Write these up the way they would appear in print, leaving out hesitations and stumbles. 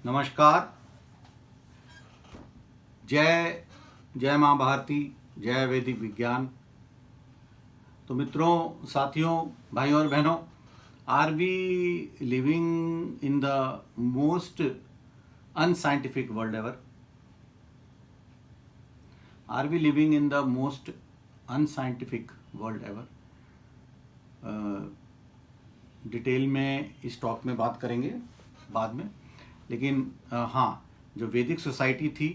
नमस्कार। जय जय माँ भारती, जय वैदिक विज्ञान। तो मित्रों, साथियों, भाइयों और बहनों, are we living in the most unscientific world ever? Are we living in the most unscientific world ever? Detail में इस टॉक में बात करेंगे बाद में, लेकिन हाँ, जो वैदिक सोसाइटी थी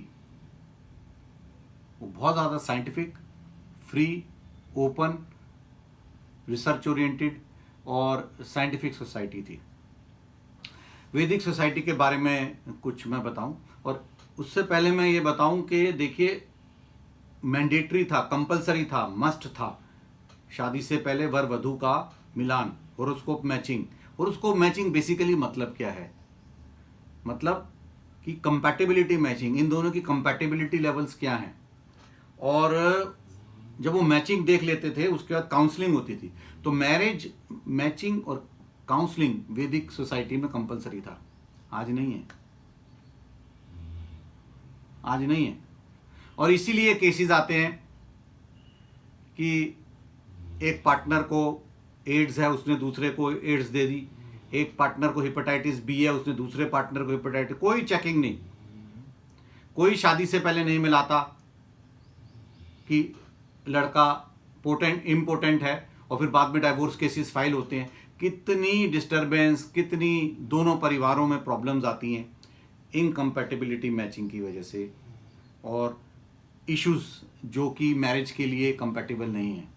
वो बहुत ज़्यादा scientific, free, open, research oriented और साइंटिफिक सोसाइटी थी। वैदिक सोसाइटी के बारे में कुछ मैं बताऊं, और उससे पहले मैं ये बताऊं कि देखिए, मैंडेटरी था, कंपलसरी था, मस्ट था शादी से पहले वर वधू का मिलान, horoscope matching. Horoscope matching basically मतलब क्या है? मतलब कि कंपैटिबिलिटी मैचिंग, इन दोनों की कंपैटिबिलिटी लेवल्स क्या हैं। और जब वो मैचिंग देख लेते थे उसके बाद काउंसलिंग होती थी। तो मैरिज, मैचिंग और काउंसलिंग वैदिक सोसाइटी में कंपलसरी था। आज नहीं है, आज नहीं है। और इसीलिए केसेस आते हैं कि एक पार्टनर को एड्स है, उसने दूसरे को एड्स दे दी। एक पार्टनर को हेपेटाइटिस बी है, उसने दूसरे पार्टनर को हेपेटाइटिस। कोई चेकिंग नहीं, कोई शादी से पहले नहीं मिलाता कि लड़का पोटेंट इम्पोर्टेंट है, और फिर बाद में डाइवोर्स केसेस फाइल होते हैं। कितनी डिस्टर्बेंस, कितनी दोनों परिवारों में प्रॉब्लम्स आती हैं इनकम्पैटिबिलिटी मैचिंग की वजह से, और इश्यूज जो कि मैरिज के लिए कंपैटिबल नहीं है।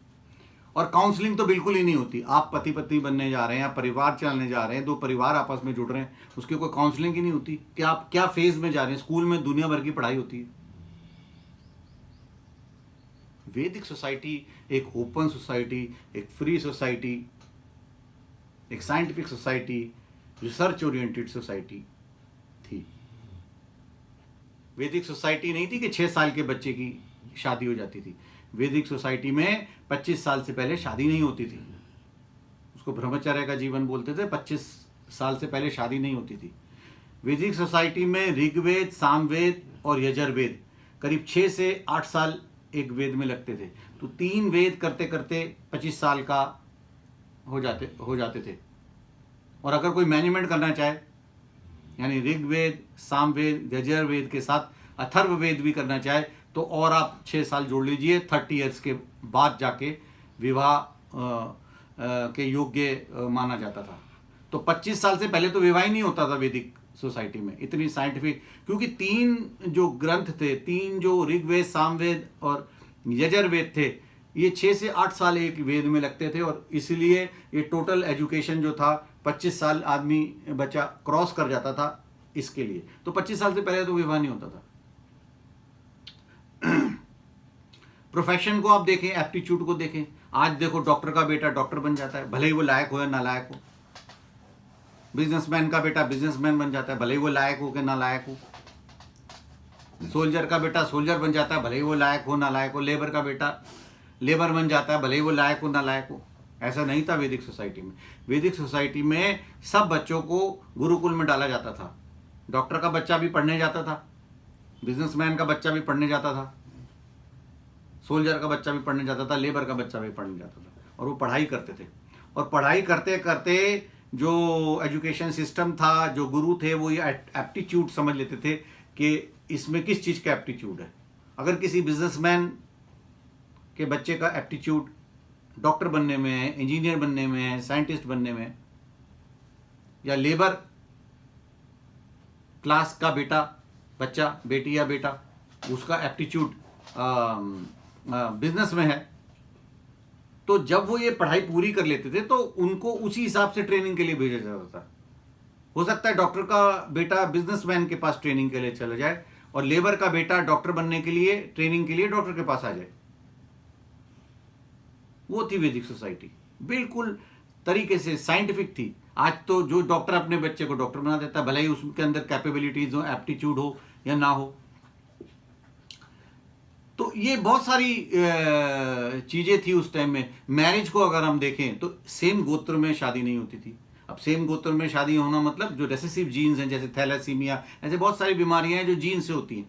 और काउंसलिंग तो बिल्कुल ही नहीं होती। आप पति पत्नी बनने जा रहे हैं, आप परिवार चलाने जा रहे हैं, दो परिवार आपस में जुड़ रहे हैं, उसकी कोई काउंसलिंग ही नहीं होती कि आप क्या फेज में जा रहे हैं। स्कूल में दुनिया भर की पढ़ाई होती है। वैदिक सोसाइटी एक ओपन सोसाइटी, एक फ्री सोसाइटी, एक scientific society, research oriented society थी। वैदिक सोसाइटी नहीं थी कि 6 साल के बच्चे की शादी हो जाती थी। वैदिक सोसाइटी में 25 साल से पहले शादी नहीं होती थी। उसको ब्रह्मचर्य का जीवन बोलते थे। 25 साल से पहले शादी नहीं होती थी। वैदिक सोसाइटी में ऋग्वेद, सामवेद और यजुर्वेद करीब 6 से 8 साल एक वेद में लगते थे। तो 3 वेद करते करते 25 साल का हो जाते थे। और अगर कोई मैनेजमेंट करना चाहे, यानी ऋग्वेद, सामवेद, यजुर्वेद के साथ अथर्ववेद भी करना चाहे, तो और आप 6 साल जोड़ लीजिए। 30 ईयर्स के बाद जाके विवाह के योग्य माना जाता था। तो 25 साल से पहले तो विवाह ही नहीं होता था वैदिक सोसाइटी में। इतनी साइंटिफिक, क्योंकि 3 जो ग्रंथ थे, 3 जो ऋग्वेद, सामवेद और यजुर्वेद थे, ये 6 से 8 साल एक वेद में लगते थे। और इसलिए ये टोटल एजुकेशन जो था 25 साल आदमी बच्चा क्रॉस कर जाता था इसके लिए। तो 25 साल से पहले तो विवाह नहीं होता था। प्रोफेशन को आप देखें, एप्टीट्यूड को देखें। आज देखो, डॉक्टर का बेटा डॉक्टर बन जाता है, भले ही वो लायक हो या नालायक हो। बिजनेसमैन का बेटा बिजनेसमैन बन जाता है, भले ही वो लायक हो कि नालायक हो। सोल्जर का बेटा सोल्जर बन जाता है, भले ही वो लायक हो नालायक हो। लेबर का बेटा लेबर बन जाता है, भले ही वो लायक हो नालायक हो। ऐसा नहीं था वैदिक सोसाइटी में। वैदिक सोसाइटी में सब बच्चों को गुरुकुल में डाला जाता था। डॉक्टर का बच्चा भी पढ़ने जाता था, बिजनेसमैन का बच्चा भी पढ़ने जाता था, सोल्जर का बच्चा भी पढ़ने जाता था, लेबर का बच्चा भी पढ़ने जाता था। और वो पढ़ाई करते थे। और पढ़ाई करते करते जो एजुकेशन सिस्टम था, जो गुरु थे, वो ये एप्टीट्यूड समझ लेते थे कि इसमें किस चीज़ का एप्टीट्यूड है। अगर किसी बिजनेसमैन के बच्चे का एप्टीट्यूड डॉक्टर बनने में है, इंजीनियर बनने में है, साइंटिस्ट बनने में है, या लेबर क्लास का बेटा, बच्चा, बेटी या बेटा, उसका एप्टीट्यूड बिजनेस में है, तो जब वो ये पढ़ाई पूरी कर लेते थे तो उनको उसी हिसाब से ट्रेनिंग के लिए भेजा जाता था। हो सकता है डॉक्टर का बेटा बिजनेसमैन के पास ट्रेनिंग के लिए चला जाए, और लेबर का बेटा डॉक्टर बनने के लिए ट्रेनिंग के लिए डॉक्टर के पास आ जाए। वो थी वैदिक सोसाइटी, बिल्कुल तरीके से साइंटिफिक थी। आज तो जो डॉक्टर अपने बच्चे को डॉक्टर बना देता है, भले ही उसके अंदर कैपेबिलिटीज हो, एप्टीट्यूड हो या ना हो। तो ये बहुत सारी चीज़ें थी उस टाइम में। मैरिज को अगर हम देखें तो सेम गोत्र में शादी नहीं होती थी। अब सेम गोत्र में शादी होना मतलब जो रेसेसिव जीन्स हैं, जैसे थैलेसीमिया, ऐसे बहुत सारी बीमारियां हैं जो जीन से होती हैं,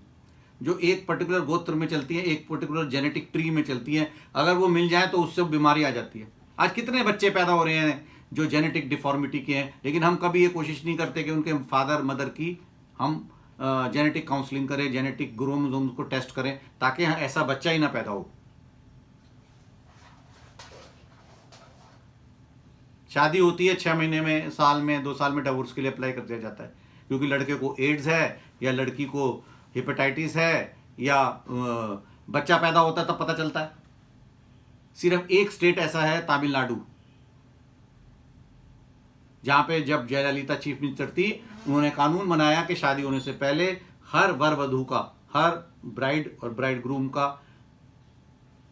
जो एक पर्टिकुलर गोत्र में चलती हैं, एक पर्टिकुलर जेनेटिक ट्री में चलती हैं। अगर वो मिल जाए तो उससे बीमारी आ जाती है। आज कितने बच्चे पैदा हो रहे हैं जो जेनेटिक डिफॉर्मिटी के हैं, लेकिन हम कभी ये कोशिश नहीं करते कि उनके फादर मदर की हम जेनेटिक काउंसलिंग करें, जेनेटिक क्रोमोसोम्स को टेस्ट करें, ताकि ऐसा बच्चा ही ना पैदा हो। शादी होती है 6 महीने में, साल में, 2 साल में डिवोर्स के लिए अप्लाई कर दिया जाता है, क्योंकि लड़के को एड्स है या लड़की को हेपेटाइटिस है या बच्चा पैदा होता है तब पता चलता है। सिर्फ एक स्टेट ऐसा है, तमिलनाडु, जहां पे जब जयललिता चीफ मिनिस्टर थी, उन्होंने कानून बनाया कि शादी होने से पहले हर वर वधू का, हर ब्राइड और ब्राइड ग्रूम का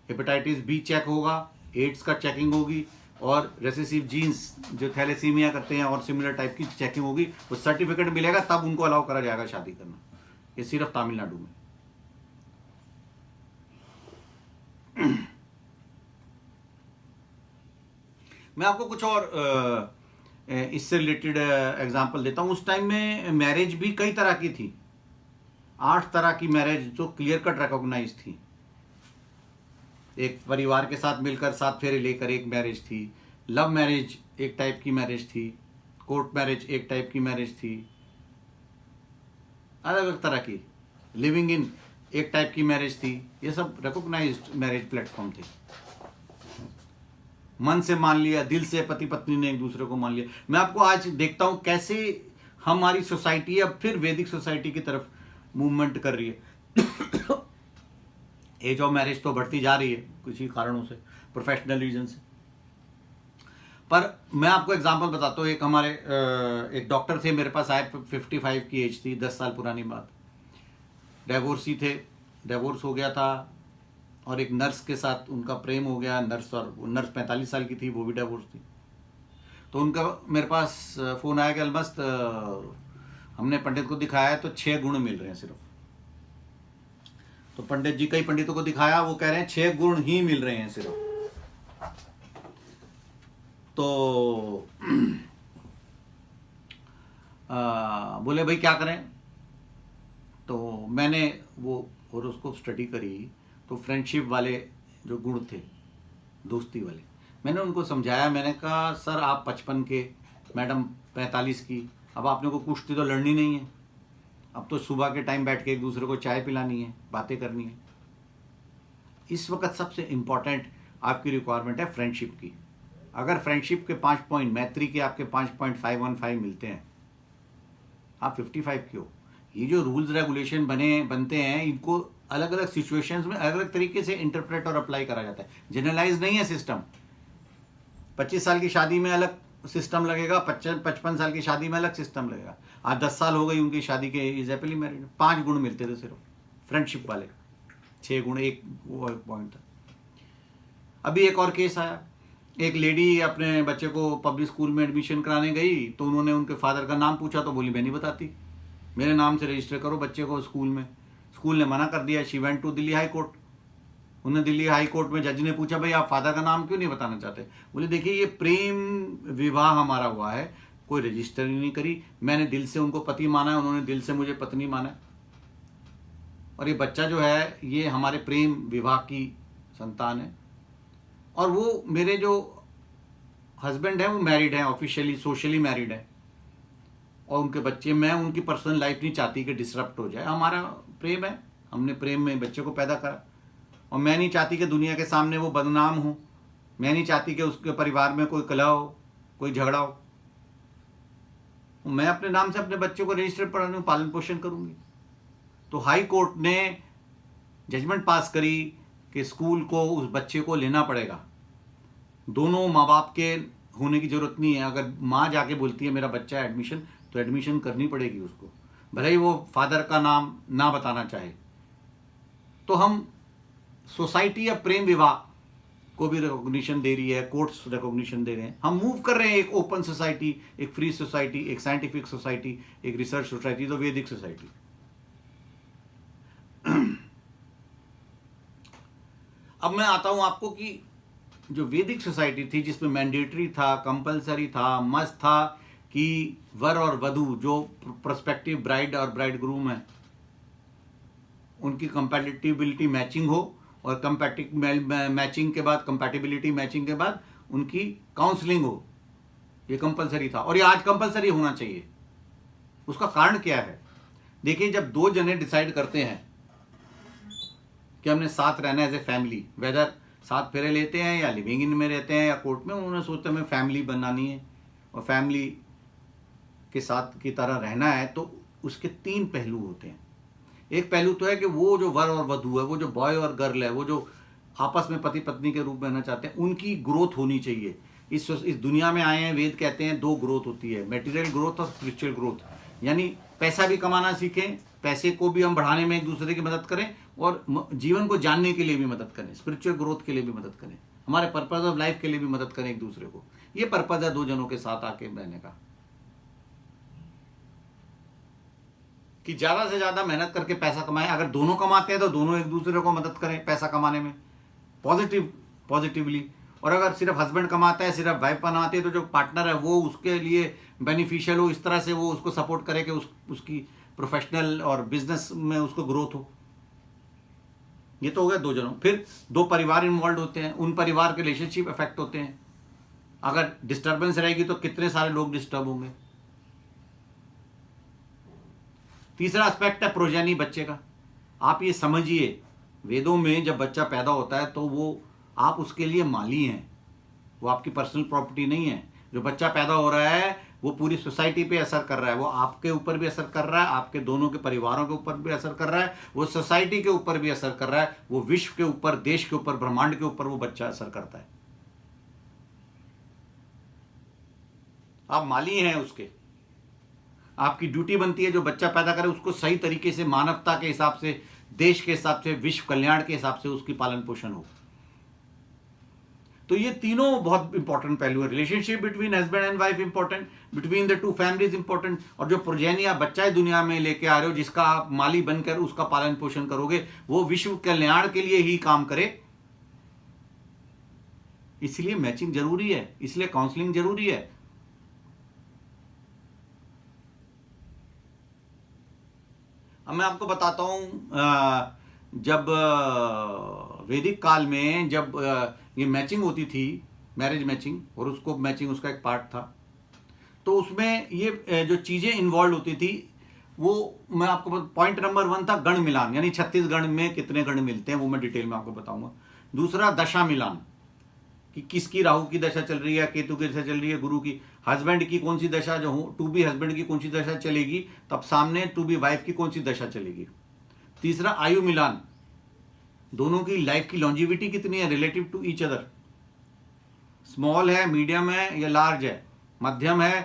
हेपेटाइटिस बी चेक होगा, एड्स का चेकिंग होगी, और रेसेसिव जीन्स जो थैलेसीमिया करते हैं और सिमिलर टाइप की चेकिंग होगी। वो सर्टिफिकेट मिलेगा तब उनको अलाउ करा जाएगा शादी करना। ये सिर्फ तमिलनाडु में। मैं आपको कुछ और इससे रिलेटेड एग्जांपल देता हूं। उस टाइम में मैरिज भी कई तरह की थी, 8 तरह की मैरिज जो क्लियर कट रिकॉग्नाइज थी। एक परिवार के साथ मिलकर 7 फेरे लेकर एक मैरिज थी, लव मैरिज एक टाइप की मैरिज थी, कोर्ट मैरिज एक टाइप की मैरिज थी, अलग अलग तरह की, लिविंग इन एक टाइप की मैरिज थी। ये सब रिकॉग्नाइज्ड मैरिज प्लेटफॉर्म थे। मन से मान लिया, दिल से पति पत्नी ने एक दूसरे को मान लिया। मैं आपको आज देखता हूं कैसे हमारी सोसाइटी अब फिर वैदिक सोसाइटी की तरफ मूवमेंट कर रही है। एज ऑफ मैरिज तो बढ़ती जा रही है किसी कारणों से, प्रोफेशनल रीजन से। पर मैं आपको एग्जांपल बताता हूँ। एक हमारे एक डॉक्टर थे, मेरे पास आए, 55 की एज थी, 10 साल पुरानी बात। डिवोर्सी थे, डिवोर्स हो गया था, और एक नर्स के साथ उनका प्रेम हो गया। नर्स 45 साल की थी, वो भी डिवोर्स थी। तो उनका मेरे पास फ़ोन आया कि अलमस्त हमने पंडित को दिखाया तो 6 गुण मिल रहे हैं सिर्फ। तो पंडित जी, कई पंडितों को दिखाया, वो कह रहे हैं 6 गुण ही मिल रहे हैं सिर्फ। तो बोले भाई क्या करें। तो मैंने वो और उसको स्टडी करी, तो फ्रेंडशिप वाले जो गुण थे, दोस्ती वाले, मैंने उनको समझाया। मैंने कहा सर आप 55 के, मैडम 45 की, अब आपने को कुश्ती तो लड़नी नहीं है, अब तो सुबह के टाइम बैठ के एक दूसरे को चाय पिलानी है, बातें करनी है। इस वक्त सबसे इम्पॉर्टेंट आपकी रिक्वायरमेंट है फ्रेंडशिप की। अगर फ्रेंडशिप के 5 पॉइंट, मैत्री के आपके 5.515 मिलते हैं, आप 55 के हो। ये जो रूल्स रेगुलेशन बनते हैं, इनको अलग अलग सिचुएशंस में अलग अलग तरीके से इंटरप्रेट और अप्लाई करा जाता है। जनरलाइज नहीं है सिस्टम। 25 साल की शादी में अलग सिस्टम लगेगा, 55 साल की शादी में अलग सिस्टम लगेगा। आज 10 साल हो गई उनकी शादी के, इज हैप्पीली मैरिड। 5 गुण मिलते थे सिर्फ फ्रेंडशिप वाले, 6 गुण एक पॉइंट था। अभी एक और केस आया, एक लेडी अपने बच्चे को पब्लिक स्कूल में एडमिशन कराने गई, तो उन्होंने उनके फादर का नाम पूछा, तो बोली मैं नहीं बताती, मेरे नाम से रजिस्टर करो बच्चे को स्कूल में। स्कूल ने मना कर दिया। She went to Delhi high court. उन्हें दिल्ली हाई कोर्ट में जज ने पूछा भाई आप फादर का नाम क्यों नहीं बताना चाहते। बोले देखिए ये प्रेम विवाह हमारा हुआ है, कोई रजिस्टर ही नहीं करी, मैंने दिल से उनको पति माना है, उन्होंने दिल से मुझे पत्नी माना है, और ये बच्चा जो है ये हमारे प्रेम विवाह की संतान है। और वो मेरे जो हस्बैंड हैं वो मैरिड हैं, ऑफिशियली सोशली मैरिड है, और उनके बच्चे, मैं उनकी पर्सनल लाइफ नहीं चाहती कि डिसरप्ट हो जाए। हमारा प्रेम है, हमने प्रेम में बच्चे को पैदा करा, और मैं नहीं चाहती कि दुनिया के सामने वो बदनाम हो, मैं नहीं चाहती कि उसके परिवार में कोई कलह हो, कोई झगड़ा हो। मैं अपने नाम से अपने बच्चे को रजिस्टर पढ़ाने में पालन पोषण करूंगी। तो हाई कोर्ट ने जजमेंट पास करी कि स्कूल को उस बच्चे को लेना पड़ेगा। दोनों माँ बाप के होने की जरूरत नहीं है। अगर माँ जाके बोलती है मेरा बच्चा है एडमिशन, तो एडमिशन करनी पड़ेगी उसको, भले ही वो फादर का नाम ना बताना चाहे। तो हम सोसाइटी या प्रेम विवाह को भी रिकॉग्निशन दे रही है, कोर्ट्स रिकॉग्निशन दे रहे हैं। हम मूव कर रहे हैं एक ओपन सोसाइटी, एक फ्री सोसाइटी, एक साइंटिफिक सोसाइटी, एक रिसर्च सोसाइटी, तो वैदिक सोसाइटी। अब मैं आता हूं आपको कि जो वैदिक सोसाइटी थी जिसमें मैंडेटरी था, कंपलसरी था, मस्ट था, कि वर और वधू जो प्रोस्पेक्टिव ब्राइड और ब्राइड ग्रूम है उनकी कंपैटिबिलिटी मैचिंग हो, और मैचिंग के बाद कंपैटिबिलिटी मैचिंग के बाद उनकी काउंसलिंग हो। ये कंपलसरी था और ये आज कंपलसरी होना चाहिए। उसका कारण क्या है? देखिए, जब दो जने डिसाइड करते हैं कि हमने साथ रहना है एज ए फैमिली, वेदर साथ फेरे लेते हैं या लिविंग इन में रहते हैं या कोर्ट में, उन्होंने सोचते हमें फैमिली बनानी है और फैमिली के साथ की तरह रहना है, तो उसके तीन पहलू होते हैं। एक पहलू तो है कि वो जो वर और वधू है, वो जो बॉय और गर्ल है, वो जो आपस में पति पत्नी के रूप में रहना चाहते हैं, उनकी ग्रोथ होनी चाहिए। इस दुनिया में आए हैं, वेद कहते हैं दो ग्रोथ होती है, मटेरियल ग्रोथ और स्पिरिचुअल ग्रोथ। यानी पैसा भी कमाना सीखें, पैसे को भी हम बढ़ाने में एक दूसरे की मदद करें, और जीवन को जानने के लिए भी मदद करें, स्पिरिचुअल ग्रोथ के लिए भी मदद करें, हमारे पर्पज ऑफ लाइफ के लिए भी मदद करें एक दूसरे को। ये पर्पज है दो जनों के साथ आके रहने का, कि ज्यादा से ज्यादा मेहनत करके पैसा कमाएं। अगर दोनों कमाते हैं तो दोनों एक दूसरे को मदद करें पैसा कमाने में पॉजिटिवली। और अगर सिर्फ हस्बैंड कमाता है, सिर्फ वाइफ कमाती है, तो जो पार्टनर है वो उसके लिए बेनिफिशियल हो, इस तरह से वो उसको सपोर्ट करे कि उसकी प्रोफेशनल और बिजनेस में उसको ग्रोथ हो। ये तो हो गया दो जनों। फिर दो परिवार इन्वॉल्व होते हैं, उन परिवार के रिलेशनशिप इफेक्ट होते हैं। अगर डिस्टर्बेंस रहेगी तो कितने सारे लोग डिस्टर्ब होंगे। तीसरा एस्पेक्ट है प्रोजेनी, बच्चे का। आप ये समझिए, वेदों में जब बच्चा पैदा होता है तो वो आप उसके लिए माली हैं, वो आपकी पर्सनल प्रॉपर्टी नहीं है। जो बच्चा पैदा हो रहा है वो पूरी सोसाइटी पे असर कर रहा है, वो आपके ऊपर भी असर कर रहा है, आपके दोनों के परिवारों के ऊपर भी असर कर रहा है, वो सोसाइटी के ऊपर भी असर कर रहा है, वो विश्व के ऊपर, देश के ऊपर, ब्रह्मांड के ऊपर वो बच्चा असर करता है। आप माली हैं उसके। आपकी ड्यूटी बनती है जो बच्चा पैदा करे उसको सही तरीके से, मानवता के हिसाब से, देश के हिसाब से, विश्व कल्याण के हिसाब से उसकी पालन पोषण हो। तो ये तीनों बहुत इंपॉर्टेंट पहलू है। Relationship between husband and wife important, between the two families important, और जो प्रोजेनी आप बच्चा है दुनिया में लेके आ रहे हो, जिसका आप माली बनकर उसका पालन पोषण करोगे, वो विश्व कल्याण के लिए ही काम करे। इसलिए मैचिंग जरूरी है, इसलिए काउंसलिंग जरूरी है। अब मैं आपको बताता हूं, जब वैदिक काल में जब ये मैचिंग होती थी, मैरिज मैचिंग, और उसको मैचिंग उसका एक पार्ट था, तो उसमें ये जो चीज़ें इन्वॉल्व होती थी, वो मैं आपको पॉइंट नंबर 1 था गण मिलान, यानी 36 गण में कितने गण मिलते हैं वो मैं डिटेल में आपको बताऊंगा। दूसरा दशा मिलान, कि किसकी राहु की दशा चल रही है, केतु की दशा चल रही है, गुरु की, हस्बैंड की कौन सी दशा, जो टू बी हस्बैंड की कौन सी दशा चलेगी, तब सामने टू बी वाइफ की कौन सी दशा चलेगी। तीसरा आयु मिलान, दोनों की लाइफ की लॉन्जिविटी कितनी है relative to each other, small है, मीडियम है या लार्ज है, मध्यम है,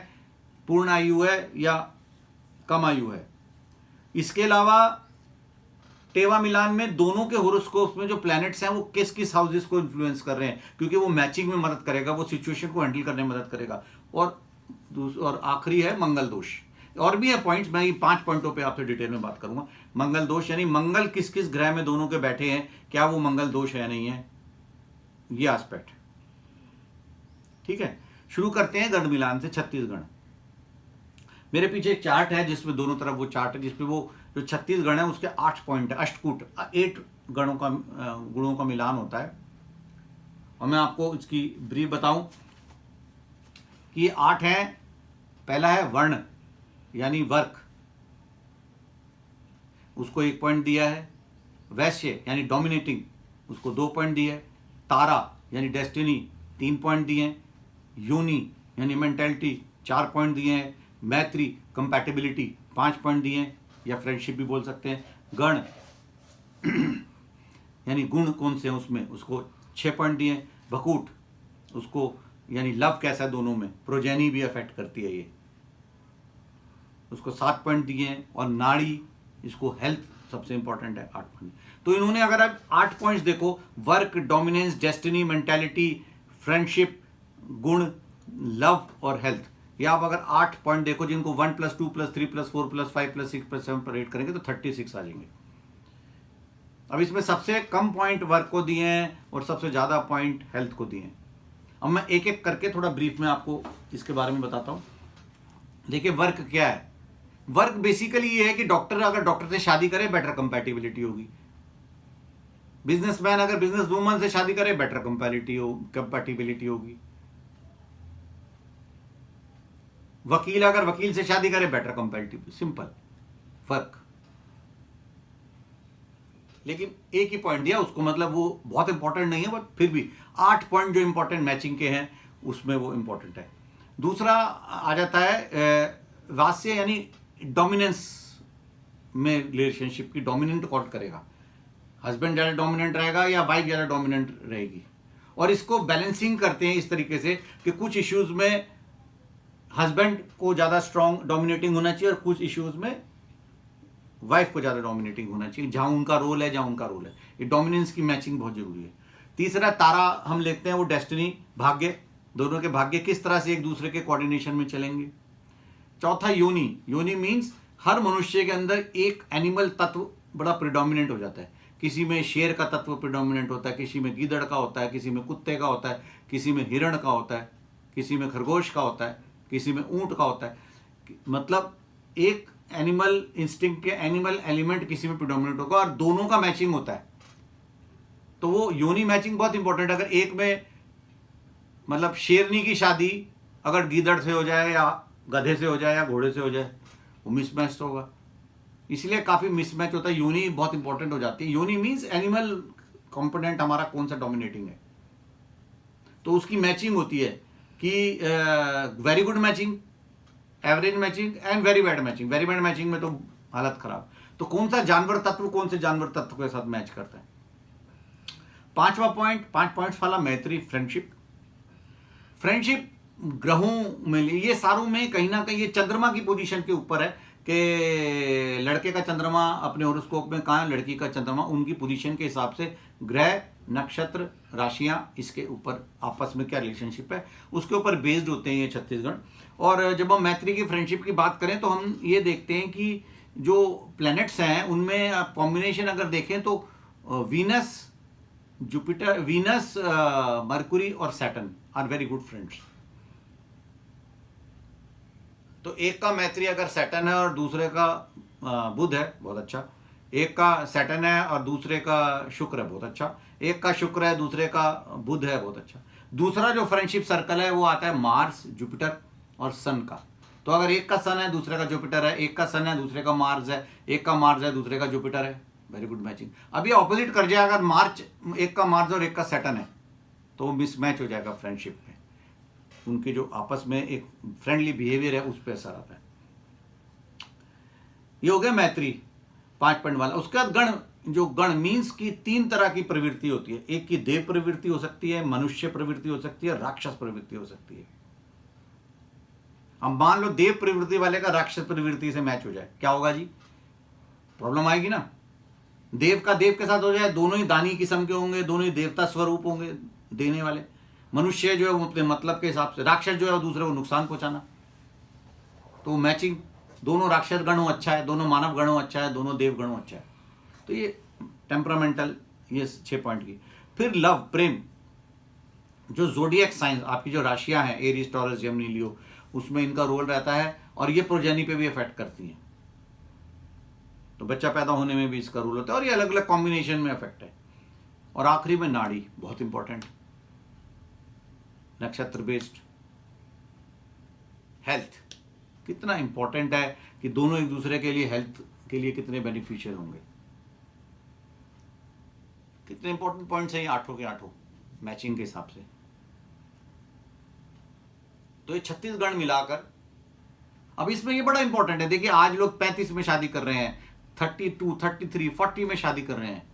पूर्ण आयु है या कम आयु है। इसके अलावा टेवा मिलान में दोनों के होरोस्कोप में जो प्लैनेट्स हैं वो किस किस हाउसेस को इन्फ्लुएंस कर रहे हैं, क्योंकि वो मैचिंग में मदद करेगा, वो सिचुएशन को हैंडल करने में मदद करेगा। और आखिरी है मंगल दोष। और भी है पॉइंट्स, मैं ये 5 पॉइंटों पे आपसे डिटेल में बात करूंगा। मंगल दोष यानी मंगल किस किस ग्रह में दोनों के बैठे हैं, क्या वो मंगल दोष है नहीं है, ये एस्पेक्ट। ठीक है, शुरू करते हैं गण मिलान से। 36 गण, मेरे पीछे एक चार्ट है जिसमें दोनों तरफ वो चार्ट है, जिसमें वो जो 36 गण है उसके 8 पॉइंट है, अष्टकूट, 8 गणों का गुणों का मिलान होता है। और मैं आपको इसकी ब्रीफ बताऊं कि ये 8 हैं। पहला है वर्ण यानी वर्क, उसको 1 पॉइंट दिया है। वैश्य यानी डोमिनेटिंग, उसको 2 पॉइंट दिए है। तारा यानी डेस्टिनी, 3 पॉइंट दिए हैं। योनि यानी मेंटेलिटी, 4 पॉइंट दिए हैं। मैत्री कंपैटिबिलिटी, 5 पॉइंट दिए हैं, या फ्रेंडशिप भी बोल सकते हैं। गण यानी गुण कौन से हैं उसमें, उसको 6 पॉइंट दिए हैं। भकूट, उसको यानी लव कैसा है दोनों में, प्रोजेनी भी अफेक्ट करती है ये, उसको 7 पॉइंट दिए हैं। और नाड़ी, इसको हेल्थ सबसे इंपॉर्टेंट है, 8 पॉइंट। तो इन्होंने अगर आप 8 पॉइंट्स देखो, work, dominance, destiny, mentality, friendship, गुण, लव और हेल्थ, ये आप अगर 8 पॉइंट देखो, जिनको 1 + 2 + 3 + 4 + 5 + 6 + 7 पर रेट करेंगे तो 36 आ जाएंगे। अब इसमें सबसे कम पॉइंट वर्क को दिए हैं और सबसे ज़्यादा पॉइंट हेल्थ को दिए हैं। अब मैं एक एक करके थोड़ा ब्रीफ में आपको इसके बारे में बताता हूँ। देखिए वर्क क्या है, वर्क बेसिकली ये है कि डॉक्टर अगर डॉक्टर से शादी करे बेटर कंपैटिबिलिटी होगी, बिजनेसमैन अगर बिजनेस वूमन से शादी करे बेटर कंपैटिबिलिटी होगी, वकील अगर वकील से शादी करे बेटर कंपैटिबिलिटी, सिंपल वर्क। लेकिन एक ही पॉइंट दिया उसको, मतलब वो बहुत इंपॉर्टेंट नहीं है बट फिर भी 8 पॉइंट जो इंपॉर्टेंट मैचिंग के हैं उसमें वो इंपॉर्टेंट है। दूसरा आ जाता है वास्य, यानी डोमिनेंस में रिलेशनशिप की डोमिनेंट कौन करेगा, हस्बैंड ज़्यादा डोमिनेंट रहेगा या वाइफ ज़्यादा डोमिनेंट रहेगी। और इसको बैलेंसिंग करते हैं इस तरीके से कि कुछ इश्यूज में हस्बैंड को ज़्यादा स्ट्रॉन्ग डोमिनेटिंग होना चाहिए और कुछ इश्यूज में वाइफ को ज़्यादा डोमिनेटिंग होना चाहिए, जहां उनका रोल है, जहां उनका रोल है। ये डोमिनेंस की मैचिंग बहुत जरूरी है। तीसरा तारा हम लेते हैं, वो डेस्टिनी, भाग्य, दोनों के भाग्य किस तरह से एक दूसरे के कोऑर्डिनेशन में चलेंगे। चौथा योनि, योनि मीन्स हर मनुष्य के अंदर एक एनिमल तत्व बड़ा प्रिडोमिनेंट हो जाता है। किसी में शेर का तत्व प्रिडोमिनेंट होता है, किसी में गीदड़ का होता है, किसी में कुत्ते का होता है, किसी में हिरण का होता है, किसी में खरगोश का होता है, किसी में ऊंट का होता है। मतलब एक एनिमल इंस्टिंक्ट के एनिमल एलिमेंट किसी में प्रिडोमिनेंट होगा और दोनों का मैचिंग होता है, तो वो योनि मैचिंग बहुत इंपॉर्टेंट है। अगर एक में मतलब शेरनी की शादी अगर गीदड़ से हो जाए या गधे से हो जाए या घोड़े से हो जाए, वो मिसमैच होगा, इसलिए काफी मिसमैच होता है। योनि बहुत इंपॉर्टेंट हो जाती है। योनि मीन्स एनिमल कंपोनेंट हमारा कौन सा डोमिनेटिंग है, तो उसकी मैचिंग होती है कि very good matching, average matching and very bad matching. Very bad matching में तो हालत खराब। तो कौन सा जानवर तत्व कौन से जानवर तत्व के साथ मैच करता है। पांचवा पॉइंट, 5 पॉइंट्स वाला, मैत्री, फ्रेंडशिप। फ्रेंडशिप ग्रहों में, ये सारों में कहीं ना कहीं ये चंद्रमा की पोजीशन के ऊपर है कि लड़के का चंद्रमा अपने होरोस्कोप में कहाँ है, लड़की का चंद्रमा, उनकी पोजीशन के हिसाब से ग्रह, नक्षत्र, राशियां, इसके ऊपर आपस में क्या रिलेशनशिप है उसके ऊपर बेस्ड होते हैं ये छत्तीसगढ़। और जब हम मैत्री की, फ्रेंडशिप की बात करें तो हम ये देखते हैं कि जो प्लैनेट्स हैं उनमें कॉम्बिनेशन अगर देखें तो वीनस, जुपिटर, वीनस, मरकुरी और Saturn are very good friends. तो एक का मैत्री अगर सैटर्न है और दूसरे का बुध है, बहुत अच्छा। एक का सैटर्न है और दूसरे का शुक्र है, बहुत अच्छा। एक का शुक्र है, दूसरे का बुध है, बहुत अच्छा। दूसरा जो फ्रेंडशिप सर्कल है वो आता है मार्स, जुपिटर और सन का। तो अगर एक का सन है, दूसरे का जुपिटर है, एक का सन है, दूसरे का मार्स है, एक का मार्स है, दूसरे का जुपिटर है, वेरी गुड मैचिंग। अब ये ऑपोजिट कर जाए, अगर मार्च, एक का मार्स और एक का सैटर्न है तो वो मिसमैच हो जाएगा फ्रेंडशिप में, उनके जो आपस में एक फ्रेंडली बिहेवियर है उस पर असर आता है। ये हो गया मैत्री, 5 पॉइंट वाला। उसके बाद गण, जो गण मीन्स की 3 तरह की प्रवृत्ति होती है। एक की देव प्रवृत्ति हो सकती है, मनुष्य प्रवृत्ति हो सकती है, राक्षस प्रवृत्ति हो सकती है। अब मान लो देव प्रवृत्ति वाले का राक्षस प्रवृत्ति से मैच हो जाए, क्या होगा जी, प्रॉब्लम आएगी ना। देव का देव के साथ हो जाए, दोनों ही दानी किस्म के होंगे, दोनों ही देवता स्वरूप होंगे देने वाले। मनुष्य जो है वो अपने मतलब के हिसाब से, राक्षस जो है वो दूसरे को नुकसान पहुंचाना, तो मैचिंग, दोनों राक्षस गण हो अच्छा है, दोनों मानव गण हो अच्छा है, दोनों देव गण हो अच्छा है। तो ये टेम्परामेंटल, ये 6 पॉइंट की। फिर लव, प्रेम, जो जोडियक साइंस, आपकी जो राशियां हैं एरीज, टॉरस, जेमिनी, लियो, उसमें इनका रोल रहता है और ये प्रोजेनी पे भी इफेक्ट करती हैं, तो बच्चा पैदा होने में भी इसका रोल होता है और ये अलग अलग कॉम्बिनेशन में इफेक्ट है। और आखिरी में नाड़ी, बहुत इंपॉर्टेंट, नक्षत्र बेस्ड। हेल्थ कितना इंपॉर्टेंट है कि दोनों एक दूसरे के लिए हेल्थ के लिए कितने बेनिफिशियल होंगे। कितने इंपॉर्टेंट पॉइंट्स हैं ये 8 के 8 मैचिंग के हिसाब से। तो ये 36 गण मिलाकर, अब इसमें ये बड़ा इंपॉर्टेंट है। देखिए आज लोग 35 में शादी कर रहे हैं, 32, 33, 40 में शादी कर रहे हैं।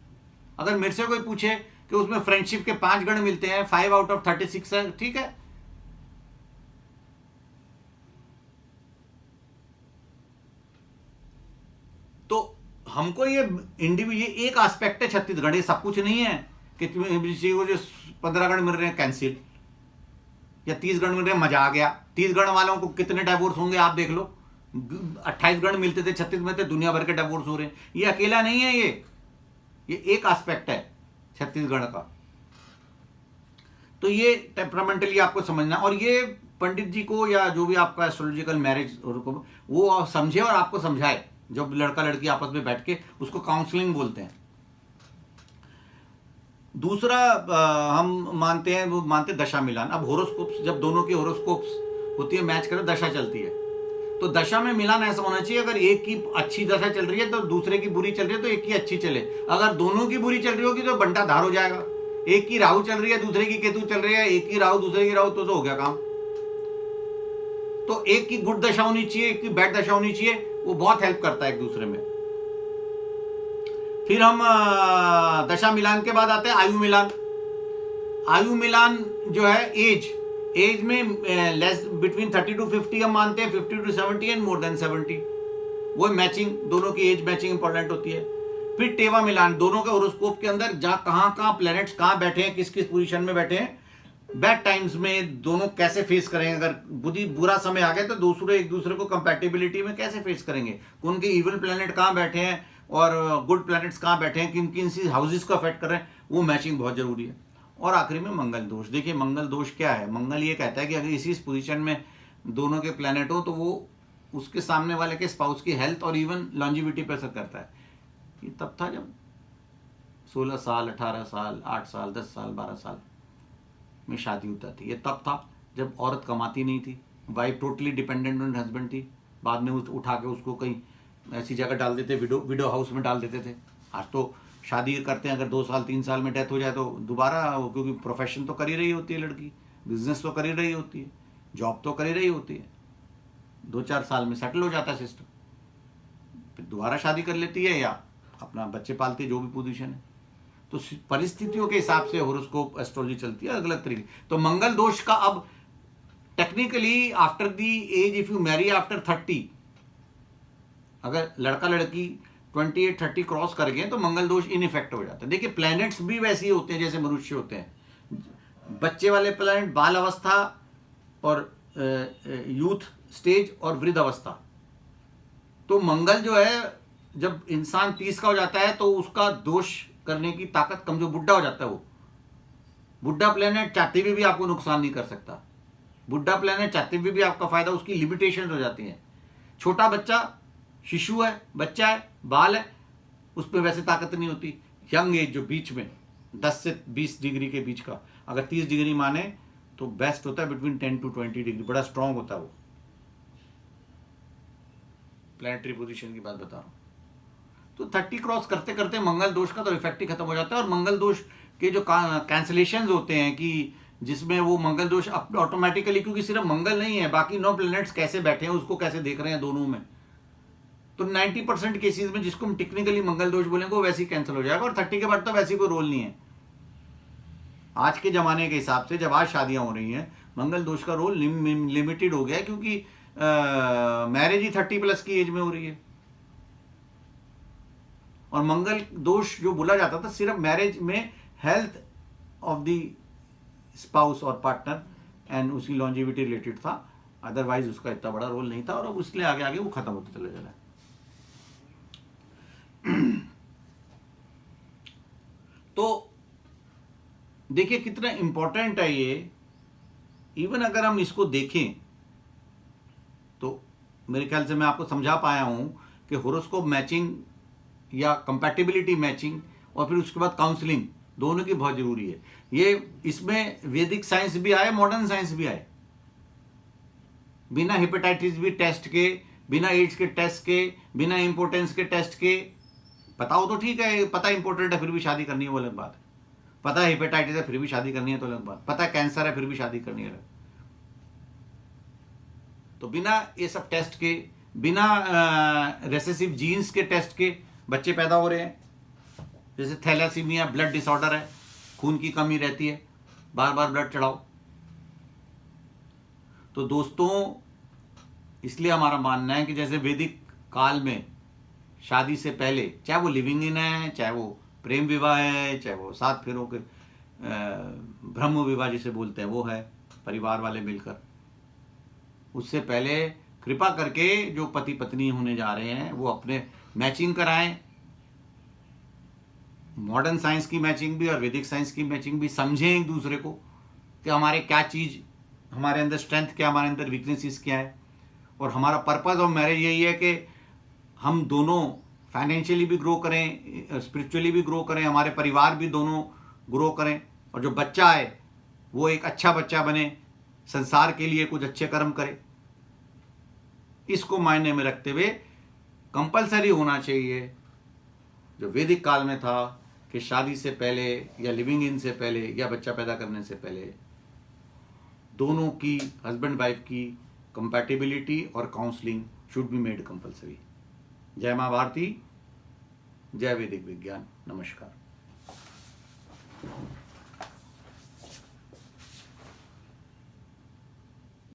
अगर मेरे से कोई पूछे कि उसमें फ्रेंडशिप के 5 गण मिलते हैं, 5 आउट ऑफ 36 है, ठीक है, तो हमको ये इंडिविजुअल, ये एक एस्पेक्ट है छत्तीसगढ़, ये सब कुछ नहीं है कि जो 15 गण मिल रहे हैं कैंसिल, या 30 गण मिल रहे हैं मजा आ गया। 30 गण वालों को कितने डिवोर्स होंगे आप देख लो। 28 गण मिलते थे, 36 में थे, दुनिया भर के डिवोर्स हो रहे हैं। ये अकेला नहीं है, ये एक एस्पेक्ट है छत्तीसगढ़ का। तो ये टेम्परामेंटली आपको समझना, और ये पंडित जी को या जो भी आपका एस्ट्रोलॉजिकल मैरिज वो समझे और आपको समझाए, जब लड़का लड़की आपस में बैठ के, उसको काउंसलिंग बोलते हैं। दूसरा हम मानते हैं, वो मानते हैं दशा मिलान। अब होरोस्कोप्स, जब दोनों की होरोस्कोप्स होती है, मैच करो, दशा चलती है, तो दशा में मिलान ऐसा होना चाहिए, अगर एक की अच्छी दशा चल रही है तो दूसरे की बुरी चल रही है तो एक की अच्छी चले। अगर दोनों की बुरी चल रही होगी तो बंटा धार हो जाएगा। एक की राहु चल रही है, दूसरे की केतु चल रही है, एक की राहु दूसरे की राहु, तो हो गया काम। तो एक की गुड दशा होनी चाहिए, एक की बैड दशा होनी चाहिए, वो बहुत हेल्प करता है एक दूसरे में। फिर हम दशा मिलान के बाद आते हैं आयु मिलान। आयु मिलान जो है एज में लेस बिटवीन 30 to 50 हम मानते हैं, 50 to 70 एंड मोर देन 70, वो मैचिंग, दोनों की एज मैचिंग इंपॉर्टेंट होती है। फिर टेवा मिलान, दोनों के होरोस्कोप के अंदर जहाँ कहाँ प्लैनेट्स कहाँ बैठे हैं, किस किस पोजीशन में बैठे हैं, बैड टाइम्स में दोनों कैसे फेस करेंगे, अगर बुरा समय आ गया तो दूसरे एक दूसरे को कंपैटिबिलिटी में कैसे फेस करेंगे, उनके इविल प्लैनेट कहाँ बैठे हैं और गुड प्लैनेट्स कहाँ बैठे हैं, किन किन सी हाउसेस को अफेक्ट कर रहे हैं, वो मैचिंग बहुत जरूरी है। और आखिरी में मंगल दोष। देखिए मंगल दोष क्या है, मंगल ये कहता है कि अगर इसी पोजीशन में दोनों के प्लैनेट हो तो वो उसके सामने वाले के स्पाउस की हेल्थ और इवन लॉन्जिविटी पर असर करता है। ये तब था जब 16 साल 18 साल 8 साल 10 साल 12 साल में शादी होता थी। ये तब था जब औरत कमाती नहीं थी, wife totally dependent on husband थी, बाद में उठा के उसको कहीं ऐसी जगह डाल देते, विडो हाउस में डाल देते थे। आज तो शादी करते हैं, अगर 2 साल 3 साल में डेथ हो जाए तो दोबारा, क्योंकि प्रोफेशन तो कर ही रही होती है लड़की, बिजनेस तो कर ही रही होती है, जॉब तो कर ही रही होती है, 2-4 साल में सेटल हो जाता है सिस्टम, फिर दोबारा शादी कर लेती है या अपना बच्चे पालती है, जो भी पोजीशन है। तो परिस्थितियों के हिसाब से होरोस्कोप एस्ट्रोलॉजी चलती है अलग अलग तरीके। तो मंगल दोष का अब technically after the age, if you marry after 30, अगर लड़का लड़की 28-30 क्रॉस कर गए तो मंगल दोष इन इफेक्ट हो जाता है। देखिए प्लैनेट्स भी वैसे ही होते हैं जैसे मनुष्य होते हैं। बच्चे वाले प्लैनेट बाल अवस्था और यूथ स्टेज और वृद्ध अवस्था। तो मंगल जो है जब इंसान 30 का हो जाता है तो उसका दोष करने की ताकत कमजोर, बुढ़ा हो जाता है। वो बुढ़ा प्लैनेट चाहते हुए भी आपको नुकसान नहीं कर सकता, बुढ़ा प्लैनेट चाहते हुए भी आपका फायदा, उसकी लिमिटेशन हो जाती हैं। छोटा बच्चा शिशु है, बच्चा है, बाल है, उस पर वैसे ताकत नहीं होती। यंग एज जो बीच में 10 से 20 डिग्री के बीच का, अगर 30 डिग्री माने तो बेस्ट होता है बिटवीन 10 to 20 डिग्री, बड़ा स्ट्रांग होता है वो। प्लैनेटरी पोजीशन की बात बता रहा हूं। तो 30 क्रॉस करते करते मंगल दोष का तो इफेक्ट ही खत्म हो जाता है। और मंगल दोष के जो कैंसलेशन होते हैं कि जिसमें वो मंगल दोष ऑटोमेटिकली, क्योंकि सिर्फ मंगल नहीं है, बाकी 9 प्लैनेट्स कैसे बैठे हैं उसको कैसे देख रहे हैं दोनों में, तो 90% केसेस में जिसको हम टेक्निकली मंगल दोष बोलेंगे वो वैसे ही कैंसिल हो जाएगा। और 30 के बाद तो वैसे कोई रोल नहीं है। आज के जमाने के हिसाब से जब आज शादियां हो रही हैं, मंगल दोष का रोल लिमिटेड हो गया है, क्योंकि मैरिज ही 30+ की एज में हो रही है। और मंगल दोष जो बोला जाता था सिर्फ मैरिज में हेल्थ ऑफ द स्पाउस और पार्टनर एंड उसकी लॉन्जिविटी रिलेटेड था, अदरवाइज उसका इतना बड़ा रोल नहीं था। और अब इसलिए आगे आगे वो खत्म होता चला जा रहा है। तो देखिए कितना इंपॉर्टेंट है ये। इवन अगर हम इसको देखें तो मेरे ख्याल से मैं आपको समझा पाया हूं कि होरोस्कोप मैचिंग या कंपैटिबिलिटी मैचिंग और फिर उसके बाद काउंसलिंग दोनों की बहुत जरूरी है। ये इसमें वैदिक साइंस भी आए, मॉडर्न साइंस भी आए। बिना हेपेटाइटिस बी टेस्ट के, बिना एड्स के टेस्ट के, बिना इंपोर्टेंस के टेस्ट के, पता हो तो ठीक है, पता इंपॉर्टेंट है फिर भी शादी करनी है वो अलग बात है, पता है हेपेटाइटिस है फिर भी शादी करनी है तो अलग बात, पता है कैंसर है फिर भी शादी करनी है। तो बिना ये सब टेस्ट के, बिना रेसेसिव जीन्स के टेस्ट के बच्चे पैदा हो रहे हैं। जैसे थैलेसीमिया ब्लड डिसऑर्डर है, खून की कमी रहती है, बार बार ब्लड चढ़ाओ। तो दोस्तों इसलिए हमारा मानना है कि जैसे वैदिक काल में शादी से पहले, चाहे वो लिविंग इन है, चाहे वो प्रेम विवाह है, चाहे वो 7 फेरों के ब्रह्म विवाह जिसे बोलते हैं वो है, परिवार वाले मिलकर, उससे पहले कृपा करके जो पति पत्नी होने जा रहे हैं वो अपने मैचिंग कराएं। मॉडर्न साइंस की मैचिंग भी और वैदिक साइंस की मैचिंग भी, समझें एक दूसरे को कि हमारे क्या चीज़ हमारे अंदर स्ट्रेंथ क्या, हमारे अंदर वीकनेसेस क्या है। और हमारा पर्पस ऑफ मैरिज यही है कि हम दोनों फाइनेंशियली भी ग्रो करें, स्पिरिचुअली भी ग्रो करें, हमारे परिवार भी दोनों ग्रो करें, और जो बच्चा है वो एक अच्छा बच्चा बने, संसार के लिए कुछ अच्छे कर्म करे। इसको मायने में रखते हुए कंपलसरी होना चाहिए, जो वैदिक काल में था, कि शादी से पहले या लिविंग इन से पहले या बच्चा पैदा करने से पहले दोनों की, हस्बैंड वाइफ की कंपैटिबिलिटी और counselling should be made compulsory. जय माँ भारती, जय वैदिक विज्ञान, नमस्कार।